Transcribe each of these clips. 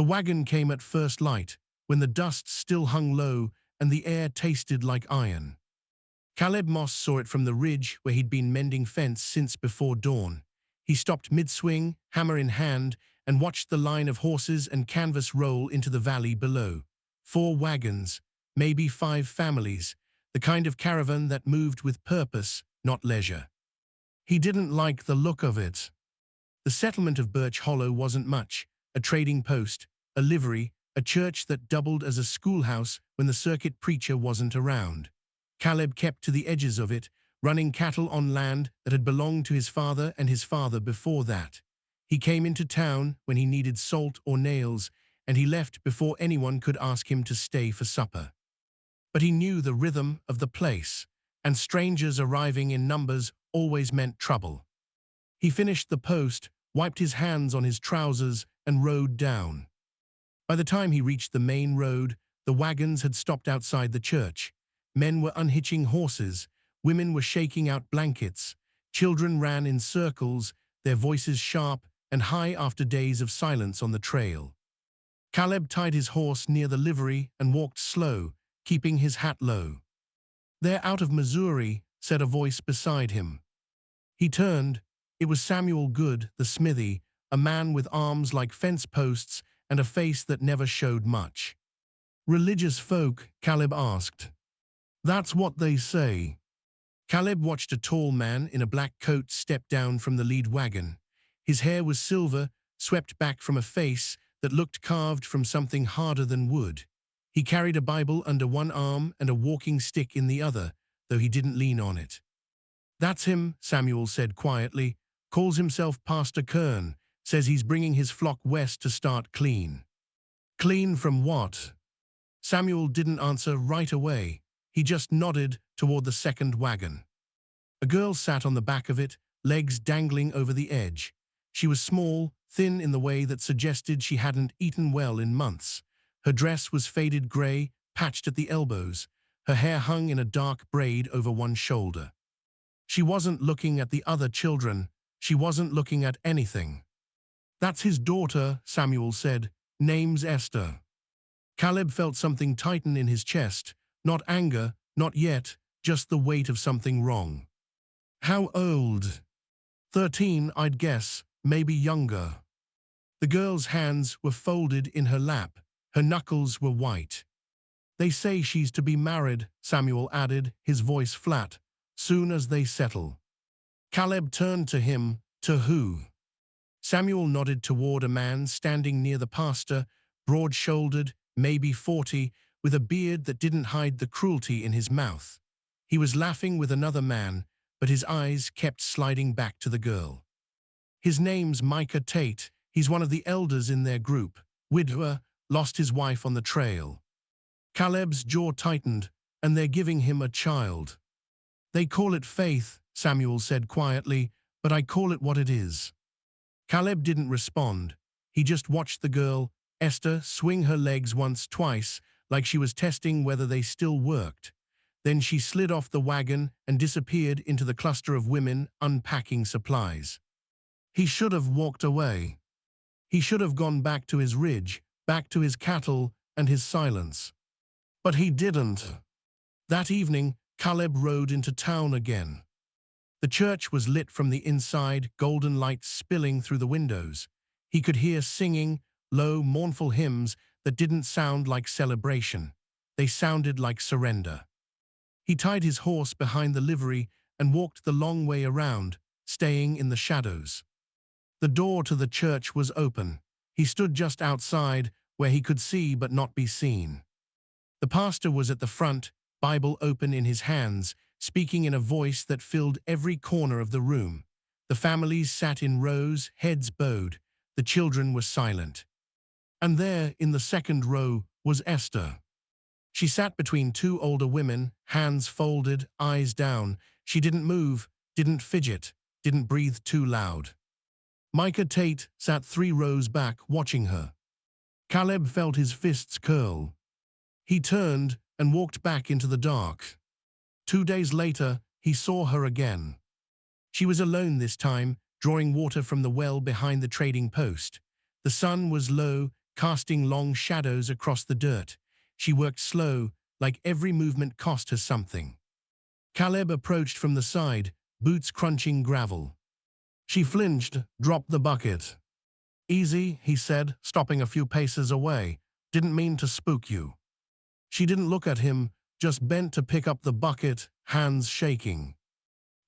The wagon came at first light, when the dust still hung low and the air tasted like iron. Caleb Moss saw it from the ridge where he'd been mending fence since before dawn. He stopped mid-swing, hammer in hand, and watched the line of horses and canvas roll into the valley below. 4 wagons, maybe 5 families, the kind of caravan that moved with purpose, not leisure. He didn't like the look of it. The settlement of Birch Hollow wasn't much: a trading post, a livery, a church that doubled as a schoolhouse when the circuit preacher wasn't around. Caleb kept to the edges of it, running cattle on land that had belonged to his father and his father before that. He came into town when he needed salt or nails, and he left before anyone could ask him to stay for supper. But he knew the rhythm of the place, and strangers arriving in numbers always meant trouble. He finished the post, wiped his hands on his trousers, and rode down. By the time he reached the main road, the wagons had stopped outside the church. Men were unhitching horses, women were shaking out blankets, children ran in circles, their voices sharp and high after days of silence on the trail. Caleb tied his horse near the livery and walked slow, keeping his hat low. "They're out of Missouri," said a voice beside him. He turned. It was Samuel Good, the smithy, a man with arms like fence posts and a face that never showed much. "Religious folk?" Caleb asked. "That's what they say." Caleb watched a tall man in a black coat step down from the lead wagon. His hair was silver, swept back from a face that looked carved from something harder than wood. He carried a Bible under one arm and a walking stick in the other, though he didn't lean on it. "That's him," Samuel said quietly. "Calls himself Pastor Kern, says he's bringing his flock west to start clean." "Clean from what?" Samuel didn't answer right away. He just nodded toward the second wagon. A girl sat on the back of it, legs dangling over the edge. She was small, thin in the way that suggested she hadn't eaten well in months. Her dress was faded gray, patched at the elbows. Her hair hung in a dark braid over one shoulder. She wasn't looking at the other children. She wasn't looking at anything. "That's his daughter," Samuel said. "Name's Esther." Caleb felt something tighten in his chest. Not anger, not yet, just the weight of something wrong. "How old?" 13, I'd guess, maybe younger." The girl's hands were folded in her lap. Her knuckles were white. "They say she's to be married," Samuel added, his voice flat, "soon as they settle." Caleb turned to him. "To who?" Samuel nodded toward a man standing near the pastor, broad-shouldered, maybe 40, with a beard that didn't hide the cruelty in his mouth. He was laughing with another man, but his eyes kept sliding back to the girl. "His name's Micah Tate. He's one of the elders in their group. Widower, lost his wife on the trail." Caleb's jaw tightened. "And they're giving him a child." "They call it faith," Samuel said quietly, "but I call it what it is." Caleb didn't respond. He just watched the girl, Esther, swing her legs once, twice, like she was testing whether they still worked. Then she slid off the wagon and disappeared into the cluster of women unpacking supplies. He should have walked away. He should have gone back to his ridge, back to his cattle and his silence. But he didn't. That evening, Caleb rode into town again. The church was lit from the inside, golden light spilling through the windows. He could hear singing, low, mournful hymns that didn't sound like celebration. They sounded like surrender. He tied his horse behind the livery and walked the long way around, staying in the shadows. The door to the church was open. He stood just outside, where he could see but not be seen. The pastor was at the front, Bible open in his hands, speaking in a voice that filled every corner of the room. The families sat in rows, heads bowed. The children were silent. And there, in the second row, was Esther. She sat between 2 older women, hands folded, eyes down. She didn't move, didn't fidget, didn't breathe too loud. Micah Tate sat 3 rows back, watching her. Caleb felt his fists curl. He turned and walked back into the dark. 2 days later, he saw her again. She was alone this time, drawing water from the well behind the trading post. The sun was low, casting long shadows across the dirt. She worked slow, like every movement cost her something. Caleb approached from the side, boots crunching gravel. She flinched, dropped the bucket. "Easy," he said, stopping a few paces away. "Didn't mean to spook you." She didn't look at him, just bent to pick up the bucket, hands shaking.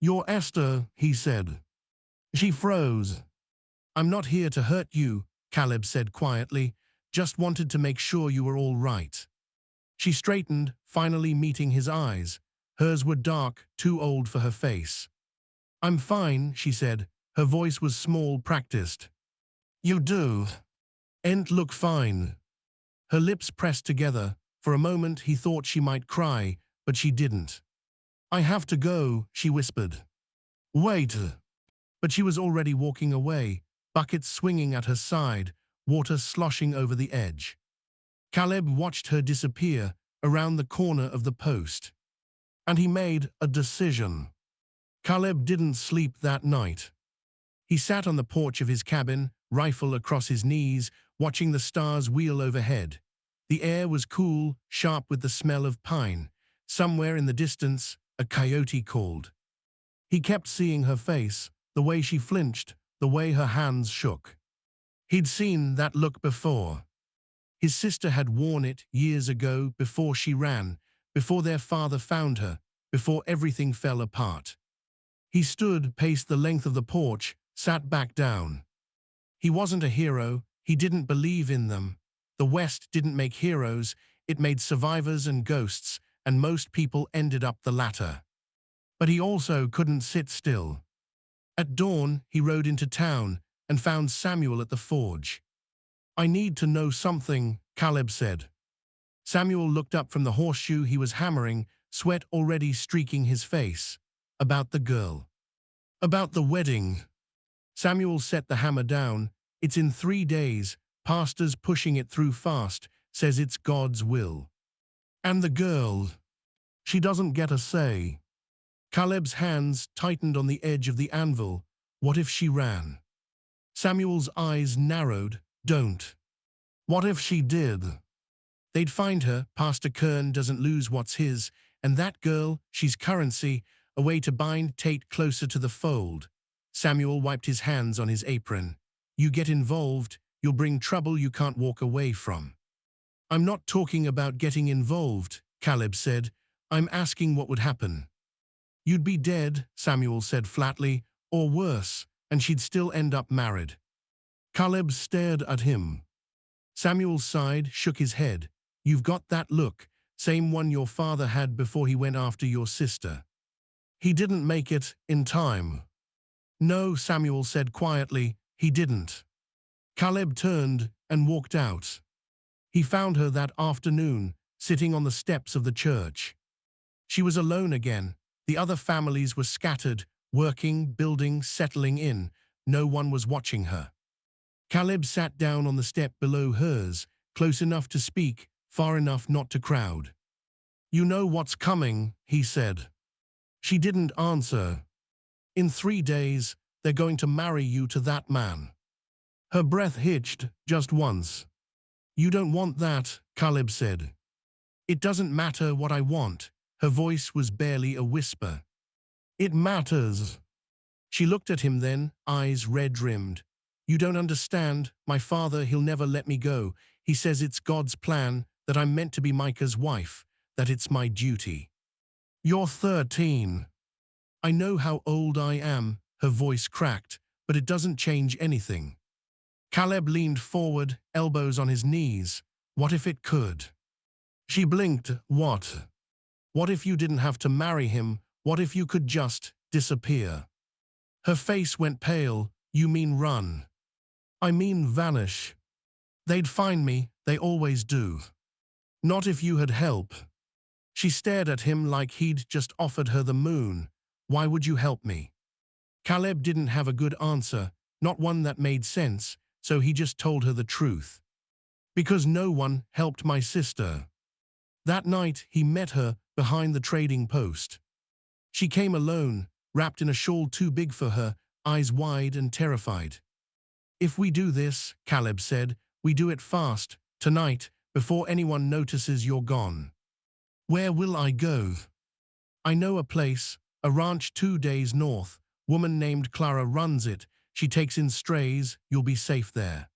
"You're Esther," he said. She froze. "I'm not here to hurt you," Caleb said quietly. "Just wanted to make sure you were all right." She straightened, finally meeting his eyes. Hers were dark, too old for her face. "I'm fine," she said. Her voice was small, practiced. "You do. Ain't look fine." Her lips pressed together. For a moment he thought she might cry, but she didn't. "I have to go," she whispered. "Wait." But she was already walking away, buckets swinging at her side, water sloshing over the edge. Caleb watched her disappear around the corner of the post. And he made a decision. Caleb didn't sleep that night. He sat on the porch of his cabin, rifle across his knees, watching the stars wheel overhead. The air was cool, sharp with the smell of pine. Somewhere in the distance, a coyote called. He kept seeing her face, the way she flinched, the way her hands shook. He'd seen that look before. His sister had worn it years ago, before she ran, before their father found her, before everything fell apart. He stood, paced the length of the porch, sat back down. He wasn't a hero. He didn't believe in them. The West didn't make heroes. It made survivors and ghosts, and most people ended up the latter. But he also couldn't sit still. At dawn, he rode into town and found Samuel at the forge. "I need to know something," Caleb said. Samuel looked up from the horseshoe he was hammering, sweat already streaking his face. "About the girl. About the wedding." Samuel set the hammer down. "It's in 3 days. Pastor's pushing it through fast, says it's God's will. And the girl, she doesn't get a say." Caleb's hands tightened on the edge of the anvil. What if she ran? Samuel's eyes narrowed. "Don't." "What if she did?" "They'd find her. Pastor Kern doesn't lose what's his. And that girl, she's currency, a way to bind Tate closer to the fold." Samuel wiped his hands on his apron. "You get involved, you'll bring trouble you can't walk away from." "I'm not talking about getting involved," Caleb said. "I'm asking what would happen." "You'd be dead," Samuel said flatly, "or worse, and she'd still end up married." Caleb stared at him. Samuel sighed, shook his head. "You've got that look, same one your father had before he went after your sister. He didn't make it in time." "No," Samuel said quietly, "he didn't." Caleb turned and walked out. He found her that afternoon, sitting on the steps of the church. She was alone again. The other families were scattered, working, building, settling in. No one was watching her. Caleb sat down on the step below hers, close enough to speak, far enough not to crowd. "You know what's coming," he said. She didn't answer. "In 3 days, they're going to marry you to that man." Her breath hitched, just once. "You don't want that," Caleb said. "It doesn't matter what I want." Her voice was barely a whisper. "It matters." She looked at him then, eyes red-rimmed. "You don't understand. My father, he'll never let me go. He says it's God's plan, that I'm meant to be Micah's wife, that it's my duty." "You're 13. "I know how old I am," her voice cracked, "but it doesn't change anything." Caleb leaned forward, elbows on his knees. "What if it could?" She blinked. "What? What if you didn't have to marry him? What if you could just disappear?" Her face went pale. "You mean run?" "I mean vanish. They'd find me, they always do." "Not if you had help." She stared at him like he'd just offered her the moon. "Why would you help me?" Caleb didn't have a good answer, not one that made sense, so he just told her the truth. "Because no one helped my sister." That night, he met her behind the trading post. She came alone, wrapped in a shawl too big for her, eyes wide and terrified. "If we do this," Caleb said, We do it fast, tonight, before anyone notices you're gone. Where will I go? I know a place, a ranch 2 days north. Woman named Clara runs it. She takes in strays. You'll be safe there.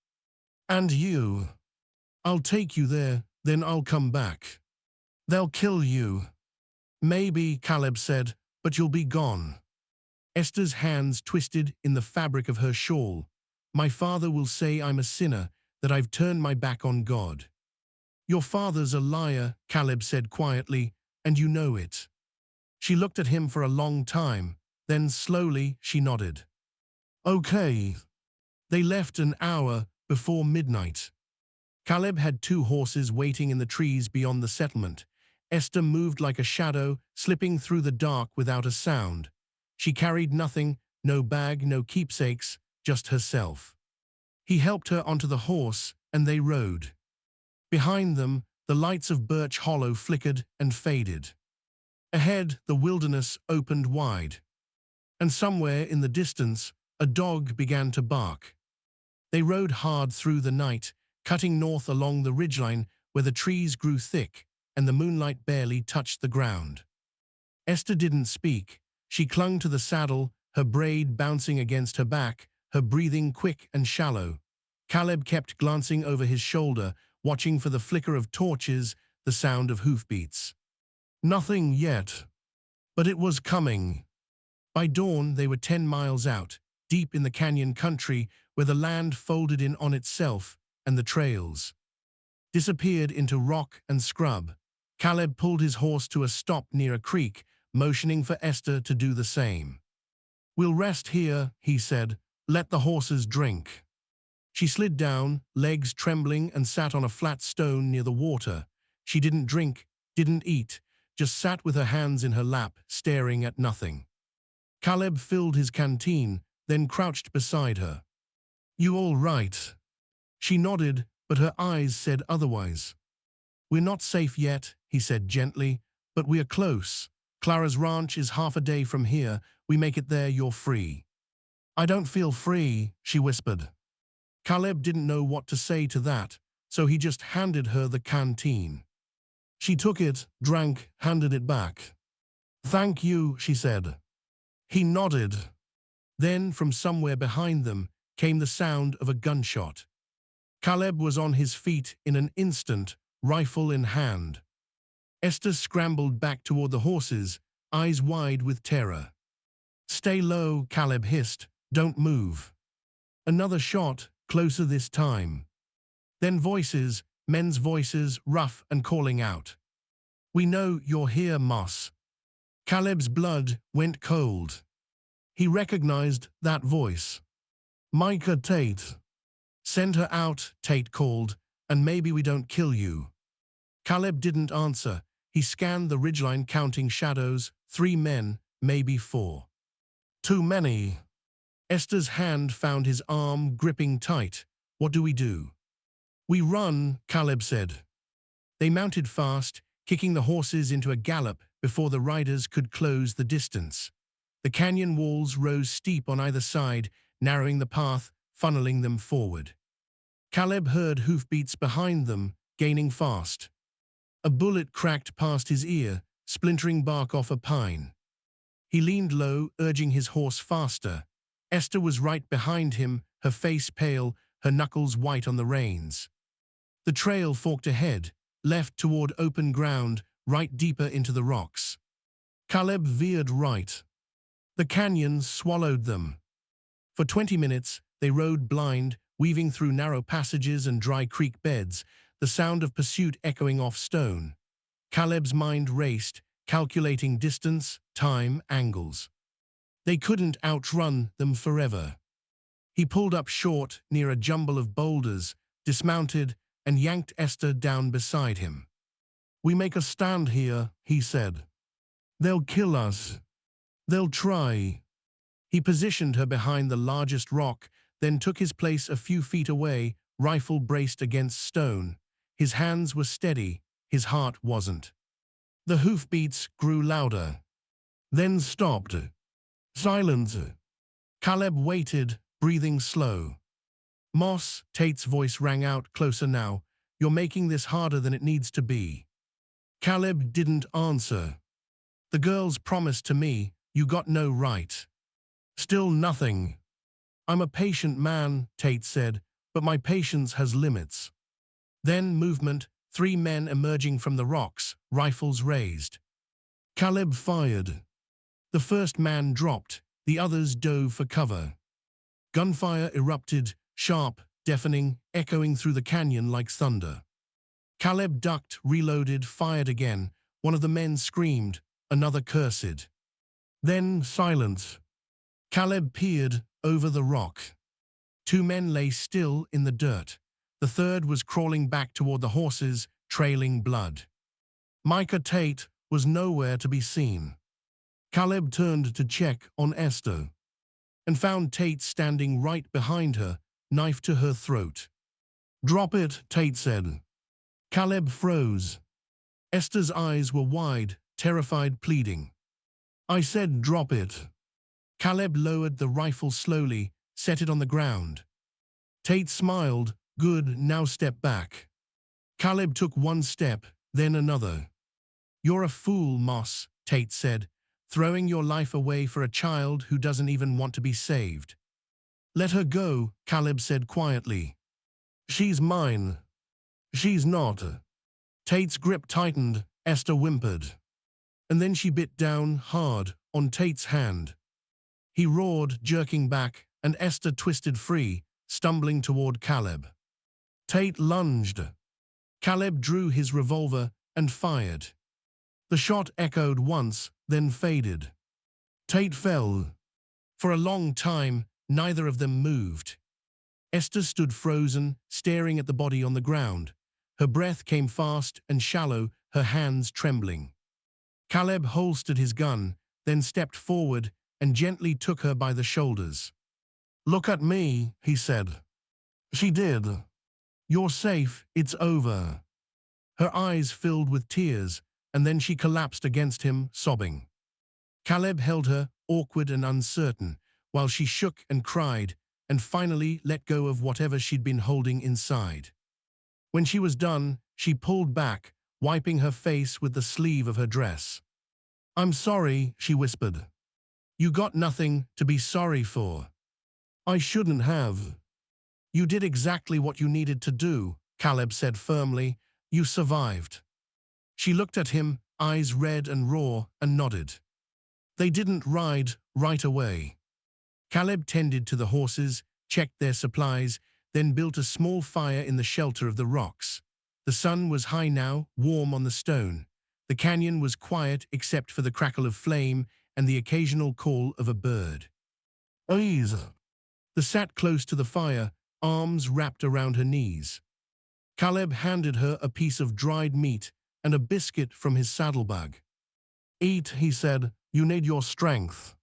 And you? I'll take you there, then I'll come back. They'll kill you. Maybe, Caleb said, but you'll be gone. Esther's hands twisted in the fabric of her shawl. My father will say I'm a sinner, that I've turned my back on God. Your father's a liar, Caleb said quietly, and you know it. She looked at him for a long time, then slowly she nodded. Okay. They left an hour before midnight. Caleb had 2 horses waiting in the trees beyond the settlement. Esther moved like a shadow, slipping through the dark without a sound. She carried nothing, no bag, no keepsakes, just herself. He helped her onto the horse, and they rode. Behind them, the lights of Birch Hollow flickered and faded. Ahead, the wilderness opened wide. And somewhere in the distance, a dog began to bark. They rode hard through the night, cutting north along the ridgeline where the trees grew thick and the moonlight barely touched the ground. Esther didn't speak. She clung to the saddle, her braid bouncing against her back, her breathing quick and shallow. Caleb kept glancing over his shoulder, watching for the flicker of torches, the sound of hoofbeats. Nothing yet. But it was coming. By dawn, they were 10 miles out, deep in the canyon country where the land folded in on itself and the trails disappeared into rock and scrub. Caleb pulled his horse to a stop near a creek, motioning for Esther to do the same. We'll rest here, he said. Let the horses drink. She slid down, legs trembling, and sat on a flat stone near the water. She didn't drink, didn't eat, just sat with her hands in her lap, staring at nothing. Caleb filled his canteen, then crouched beside her. You all right? She nodded, but her eyes said otherwise. We're not safe yet, he said gently, but we are close. Clara's ranch is half a day from here. We make it there, you're free. I don't feel free, she whispered. Caleb didn't know what to say to that, so he just handed her the canteen. She took it, drank, handed it back. Thank you, she said. He nodded. Then, from somewhere behind them, came the sound of a gunshot. Caleb was on his feet in an instant, rifle in hand. Esther scrambled back toward the horses, eyes wide with terror. Stay low, Caleb hissed. Don't move. Another shot, closer this time. Then voices, men's voices, rough and calling out. We know you're here, Moss. Caleb's blood went cold. He recognized that voice. Micah Tate. Send her out, Tate called, and maybe we don't kill you. Caleb didn't answer. He scanned the ridgeline counting shadows, 3 men, maybe 4. Too many. Esther's hand found his arm gripping tight. What do we do? We run, Caleb said. They mounted fast, kicking the horses into a gallop before the riders could close the distance. The canyon walls rose steep on either side, narrowing the path, funneling them forward. Caleb heard hoofbeats behind them, gaining fast. A bullet cracked past his ear, splintering bark off a pine. He leaned low, urging his horse faster. Esther was right behind him, her face pale, her knuckles white on the reins. The trail forked ahead, left toward open ground, right deeper into the rocks. Caleb veered right. The canyon swallowed them. For 20 minutes, they rode blind, weaving through narrow passages and dry creek beds, the sound of pursuit echoing off stone. Caleb's mind raced, calculating distance, time, angles. They couldn't outrun them forever. He pulled up short near a jumble of boulders, dismounted, and yanked Esther down beside him. We make a stand here, he said. They'll kill us. They'll try. He positioned her behind the largest rock, then took his place a few feet away, rifle braced against stone. His hands were steady, his heart wasn't. The hoofbeats grew louder. Then stopped. Silence. Caleb waited, breathing slow. Moss, Tate's voice rang out closer now. You're making this harder than it needs to be. Caleb didn't answer. The girls promised to me, you got no right. Still nothing. I'm a patient man, Tate said, but my patience has limits. Then movement, 3 men emerging from the rocks, rifles raised. Caleb fired. The first man dropped, the others dove for cover. Gunfire erupted, sharp, deafening, echoing through the canyon like thunder. Caleb ducked, reloaded, fired again. One of the men screamed, another cursed. Then silence. Caleb peered over the rock. 2 men lay still in the dirt. The third was crawling back toward the horses, trailing blood. Micah Tate was nowhere to be seen. Caleb turned to check on Esther and found Tate standing right behind her, knife to her throat. Drop it, Tate said. Caleb froze. Esther's eyes were wide, terrified, pleading. I said drop it. Caleb lowered the rifle slowly, set it on the ground. Tate smiled. Good, now step back. Caleb took 1 step, then another. You're a fool, Moss, Tate said, throwing your life away for a child who doesn't even want to be saved. Let her go, Caleb said quietly. She's mine. She's not. Tate's grip tightened, Esther whimpered. And then she bit down hard on Tate's hand. He roared, jerking back, and Esther twisted free, stumbling toward Caleb. Tate lunged. Caleb drew his revolver and fired. The shot echoed once, then faded. Tate fell. For a long time, neither of them moved. Esther stood frozen, staring at the body on the ground. Her breath came fast and shallow, her hands trembling. Caleb holstered his gun, then stepped forward and gently took her by the shoulders. Look at me, he said. She did. You're safe, it's over. Her eyes filled with tears, and then she collapsed against him, sobbing. Caleb held her, awkward and uncertain, while she shook and cried, and finally let go of whatever she'd been holding inside. When she was done, she pulled back, wiping her face with the sleeve of her dress. I'm sorry, she whispered. You got nothing to be sorry for. I shouldn't have. You did exactly what you needed to do, Caleb said firmly. You survived. She looked at him, eyes red and raw, and nodded. They didn't ride right away. Caleb tended to the horses, checked their supplies, then built a small fire in the shelter of the rocks. The sun was high now, warm on the stone. The canyon was quiet except for the crackle of flame and the occasional call of a bird. Ease. They sat close to the fire, arms wrapped around her knees. Caleb handed her a piece of dried meat and a biscuit from his saddlebag. Eat, he said, you need your strength.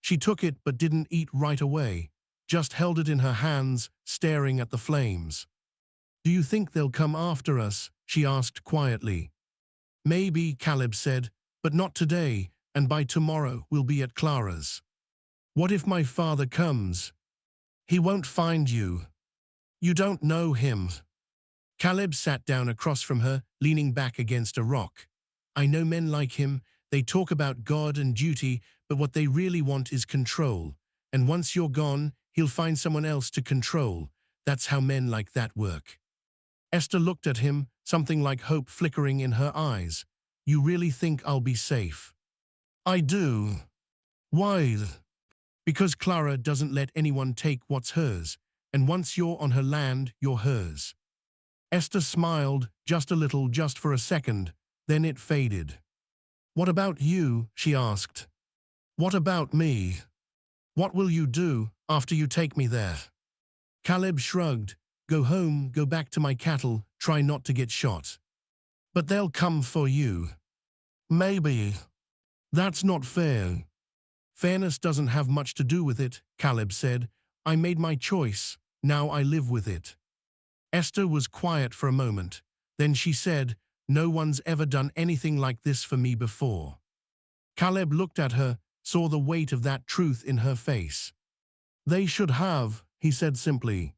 She took it but didn't eat right away, just held it in her hands, staring at the flames. Do you think they'll come after us? She asked quietly. Maybe, Caleb said, but not today, and by tomorrow we'll be at Clara's. What if my father comes? He won't find you. You don't know him. Caleb sat down across from her, leaning back against a rock. I know men like him. They talk about God and duty, but what they really want is control. And once you're gone, he'll find someone else to control. That's how men like that work. Esther looked at him, something like hope flickering in her eyes. You really think I'll be safe? I do. Why? Because Clara doesn't let anyone take what's hers, and once you're on her land, you're hers. Esther smiled, just a little, just for a second, then it faded. What about you? She asked. What about me? What will you do after you take me there? Caleb shrugged. Go home, go back to my cattle, try not to get shot. But they'll come for you. Maybe. That's not fair. Fairness doesn't have much to do with it, Caleb said. I made my choice, now I live with it. Esther was quiet for a moment. Then she said, no one's ever done anything like this for me before. Caleb looked at her, saw the weight of that truth in her face. They should have, he said simply.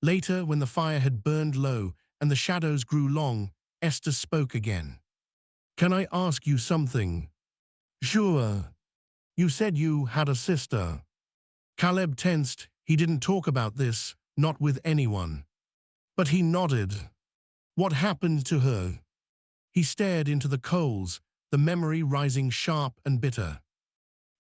Later, when the fire had burned low and the shadows grew long, Esther spoke again. Can I ask you something? Sure. You said you had a sister. Caleb tensed. He didn't talk about this, not with anyone. But he nodded. What happened to her? He stared into the coals, the memory rising sharp and bitter.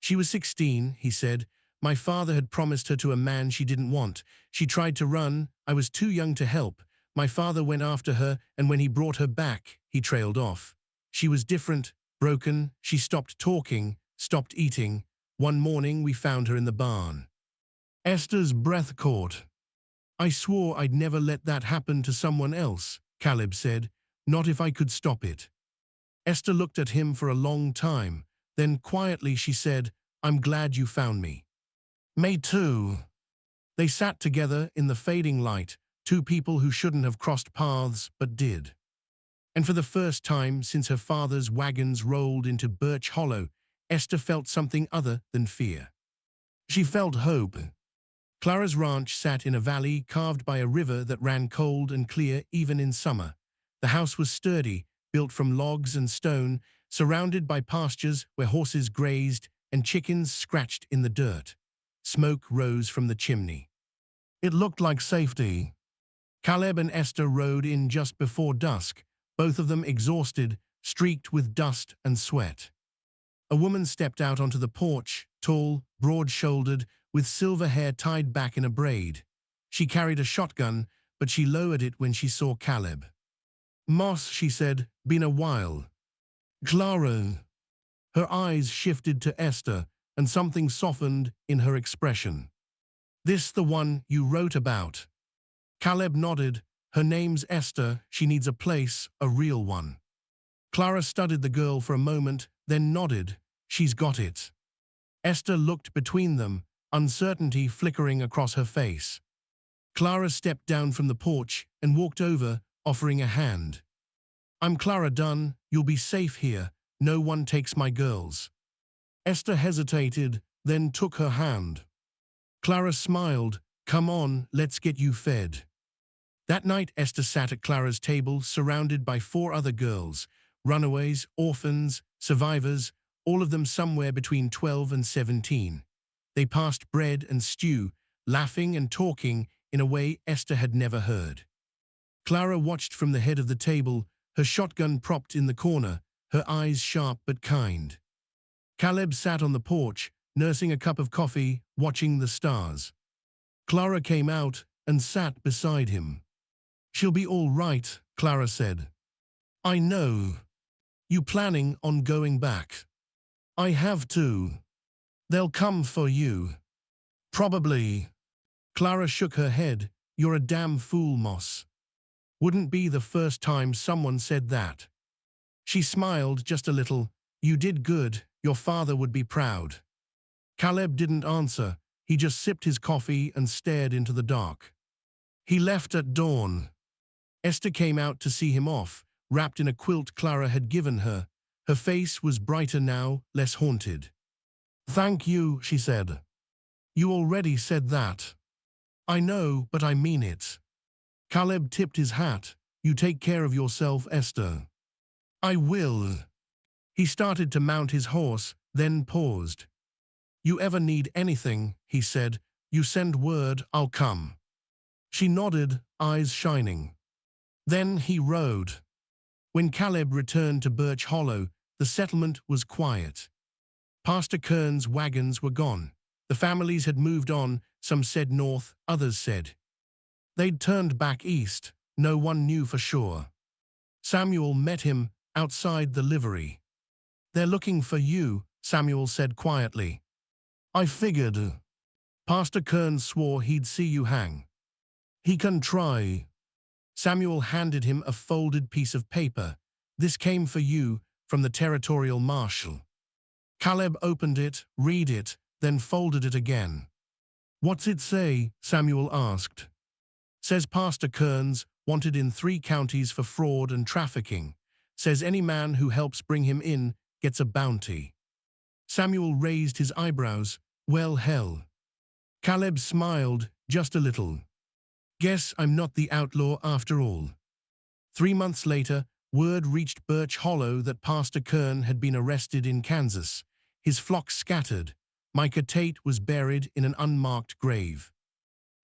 She was 16, he said. My father had promised her to a man she didn't want. She tried to run. I was too young to help. My father went after her, and when he brought her back, he trailed off. She was different, broken. She stopped talking, stopped eating. One morning, we found her in the barn. Esther's breath caught. I swore I'd never let that happen to someone else, Caleb said. Not if I could stop it. Esther looked at him for a long time. Then quietly she said, I'm glad you found me. Me too. They sat together in the fading light, two people who shouldn't have crossed paths but did. And for the first time since her father's wagons rolled into Birch Hollow, Esther felt something other than fear. She felt hope. Clara's ranch sat in a valley carved by a river that ran cold and clear even in summer. The house was sturdy, built from logs and stone, surrounded by pastures where horses grazed and chickens scratched in the dirt. Smoke rose from the chimney. It looked like safety. Caleb and Esther rode in just before dusk, both of them exhausted, streaked with dust and sweat. A woman stepped out onto the porch, tall, broad-shouldered, with silver hair tied back in a braid. She carried a shotgun, but she lowered it when she saw Caleb. Moss, she said, been a while. Clara. Her eyes shifted to Esther, and something softened in her expression. This the one you wrote about? Caleb nodded. Her name's Esther. She needs a place, a real one. Clara studied the girl for a moment, then nodded. She's got it. Esther looked between them, uncertainty flickering across her face. Clara stepped down from the porch and walked over, offering a hand. I'm Clara Dunn. You'll be safe here. No one takes my girls. Esther hesitated, then took her hand. Clara smiled. Come on, let's get you fed. That night, Esther sat at Clara's table, surrounded by 4 other girls, runaways, orphans, survivors, all of them somewhere between 12 and 17. They passed bread and stew, laughing and talking in a way Esther had never heard. Clara watched from the head of the table, her shotgun propped in the corner, her eyes sharp but kind. Caleb sat on the porch, nursing a cup of coffee, watching the stars. Clara came out and sat beside him. She'll be all right, Clara said. I know. You planning on going back? I have to. They'll come for you. Probably. Clara shook her head. You're a damn fool, Moss. Wouldn't be the first time someone said that. She smiled just a little. You did good. Your father would be proud. Caleb didn't answer. He just sipped his coffee and stared into the dark. He left at dawn. Esther came out to see him off, wrapped in a quilt Clara had given her. Her face was brighter now, less haunted. Thank you, she said. You already said that. I know, but I mean it. Caleb tipped his hat. You take care of yourself, Esther. I will. He started to mount his horse, then paused. You ever need anything, he said. You send word, I'll come. She nodded, eyes shining. Then he rode. When Caleb returned to Birch Hollow, the settlement was quiet. Pastor Kern's wagons were gone. The families had moved on, some said north, others said they'd turned back east. No one knew for sure. Samuel met him outside the livery. They're looking for you, Samuel said quietly. I figured. Pastor Kern swore he'd see you hang. He can try. Samuel handed him a folded piece of paper. This came for you from the territorial marshal. Caleb opened it, read it, then folded it again. What's it say? Samuel asked. Says Pastor Kearns, wanted in 3 counties for fraud and trafficking. Says any man who helps bring him in gets a bounty. Samuel raised his eyebrows. Well, hell. Caleb smiled, just a little. Guess I'm not the outlaw after all. 3 months later, word reached Birch Hollow that Pastor Kern had been arrested in Kansas. His flock scattered. Micah Tate was buried in an unmarked grave.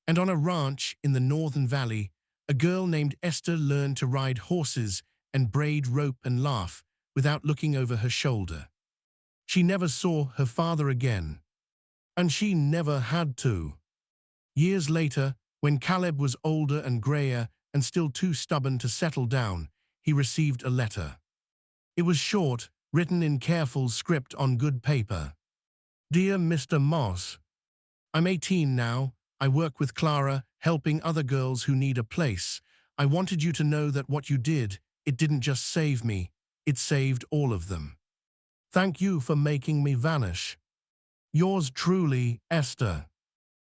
And on a ranch in the Northern Valley, a girl named Esther learned to ride horses and braid rope and laugh without looking over her shoulder. She never saw her father again. And she never had to. Years later, when Caleb was older and grayer and still too stubborn to settle down, he received a letter. It was short, written in careful script on good paper. Dear Mr. Moss, I'm 18 now. I work with Clara, helping other girls who need a place. I wanted you to know that what you did, it didn't just save me, it saved all of them. Thank you for making me vanish. Yours truly, Esther.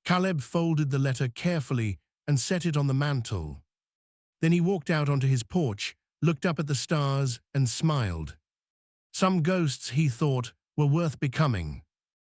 Caleb folded the letter carefully and set it on the mantel. Then he walked out onto his porch, looked up at the stars, and smiled. Some ghosts, he thought, were worth becoming.